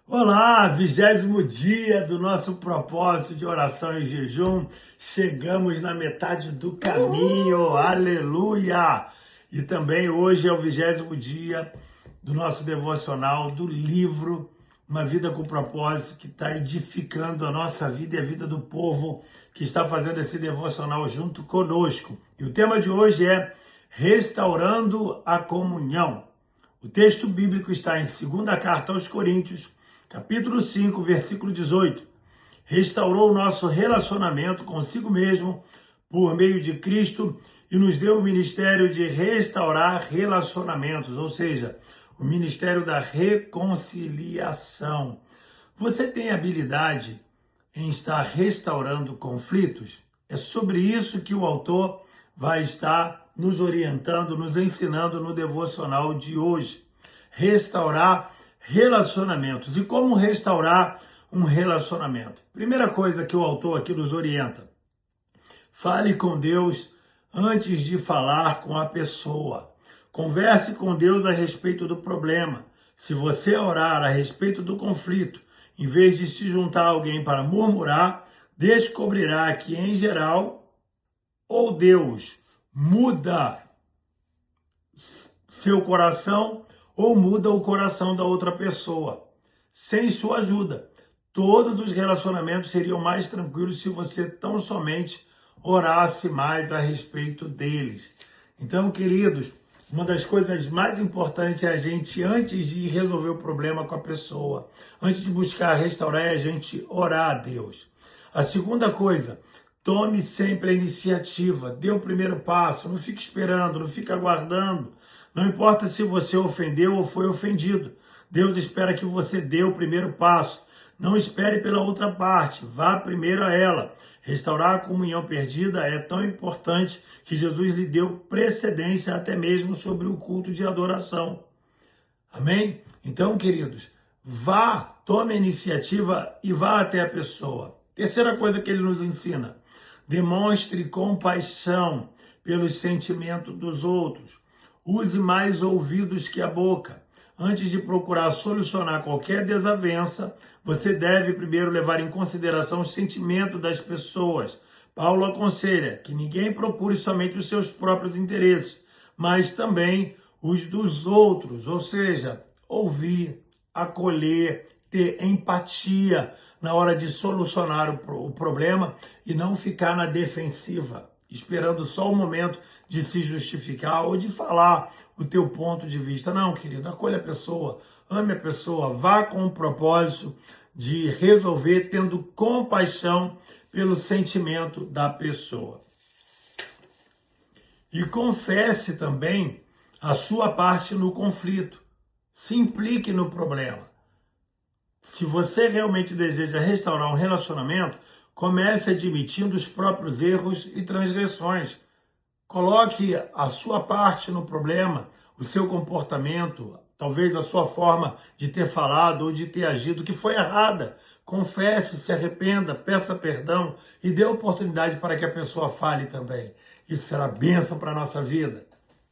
Olá, 20º dia do nosso propósito de oração e jejum. Chegamos na metade do caminho, aleluia! E também hoje é o 20º dia do nosso devocional do livro Uma Vida com Propósito, que está edificando a nossa vida e a vida do povo que está fazendo esse devocional junto conosco. E o tema de hoje é Restaurando a Comunhão. O texto bíblico está em 2ª Carta aos Coríntios, capítulo 5, versículo 18. Restaurou o nosso relacionamento consigo mesmo por meio de Cristo e nos deu o ministério de restaurar relacionamentos, ou seja, o ministério da reconciliação. Você tem habilidade em estar restaurando conflitos? É sobre isso que o autor vai estar nos orientando, nos ensinando no devocional de hoje. Restaurar relacionamentos. E como restaurar um relacionamento? Primeira coisa que o autor aqui nos orienta: fale com Deus antes de falar com a pessoa. Converse com Deus a respeito do problema. Se você orar a respeito do conflito, em vez de se juntar a alguém para murmurar, descobrirá que, em geral, ou Deus muda seu coração ou muda o coração da outra pessoa. Sem sua ajuda, todos os relacionamentos seriam mais tranquilos se você tão somente orasse mais a respeito deles. Então, queridos, uma das coisas mais importantes é a gente, antes de resolver o problema com a pessoa, antes de buscar restaurar, é a gente orar a Deus. A segunda coisa, tome sempre a iniciativa, dê o primeiro passo, não fique esperando, não fique aguardando. Não importa se você ofendeu ou foi ofendido, Deus espera que você dê o primeiro passo. Não espere pela outra parte, vá primeiro a ela. Restaurar a comunhão perdida é tão importante que Jesus lhe deu precedência até mesmo sobre o culto de adoração. Amém? Então, queridos, vá, tome a iniciativa e vá até a pessoa. Terceira coisa que ele nos ensina: demonstre compaixão pelos sentimentos dos outros. Use mais ouvidos que a boca. Antes de procurar solucionar qualquer desavença, você deve primeiro levar em consideração os sentimentos das pessoas. Paulo aconselha que ninguém procure somente os seus próprios interesses, mas também os dos outros, ou seja, ouvir, acolher, ter empatia na hora de solucionar o problema e não ficar na defensiva, esperando só o momento de se justificar ou de falar o teu ponto de vista. Não, querido, acolha a pessoa, ame a pessoa, vá com o propósito de resolver, tendo compaixão pelo sentimento da pessoa. E confesse também a sua parte no conflito. Se implique no problema. Se você realmente deseja restaurar um relacionamento, comece admitindo os próprios erros e transgressões. Coloque a sua parte no problema, o seu comportamento, talvez a sua forma de ter falado ou de ter agido que foi errada. Confesse, se arrependa, peça perdão e dê oportunidade para que a pessoa fale também. Isso será bênção para a nossa vida.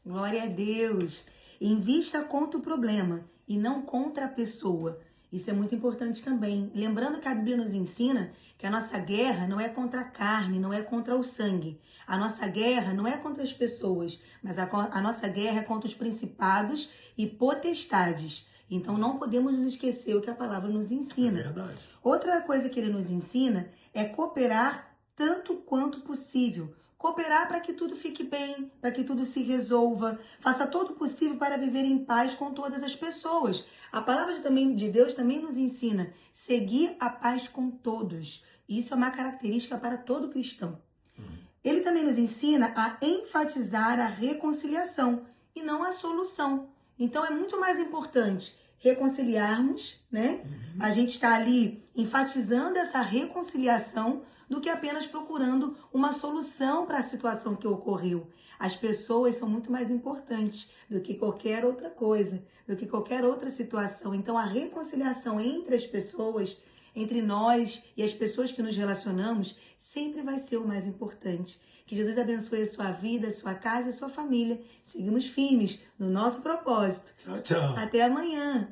Glória a Deus. Invista contra o problema e não contra a pessoa. Isso é muito importante também. Lembrando que a Bíblia nos ensina que a nossa guerra não é contra a carne, não é contra o sangue. A nossa guerra não é contra as pessoas, mas a nossa guerra é contra os principados e potestades. Então não podemos nos esquecer o que a palavra nos ensina. É verdade. Outra coisa que ele nos ensina é cooperar tanto quanto possível. Cooperar para que tudo fique bem, para que tudo se resolva. Faça todo o possível para viver em paz com todas as pessoas. A palavra de Deus também nos ensina seguir a paz com todos. Isso é uma característica para todo cristão. Ele também nos ensina a enfatizar a reconciliação e não a solução. Então é muito mais importante reconciliarmos, né? A gente está ali enfatizando essa reconciliação do que apenas procurando uma solução para a situação que ocorreu. As pessoas são muito mais importantes do que qualquer outra coisa, do que qualquer outra situação. Então, a reconciliação entre as pessoas, entre nós e as pessoas que nos relacionamos, sempre vai ser o mais importante. Que Jesus abençoe a sua vida, a sua casa e a sua família. Seguimos firmes no nosso propósito. Tchau, tchau. Até amanhã.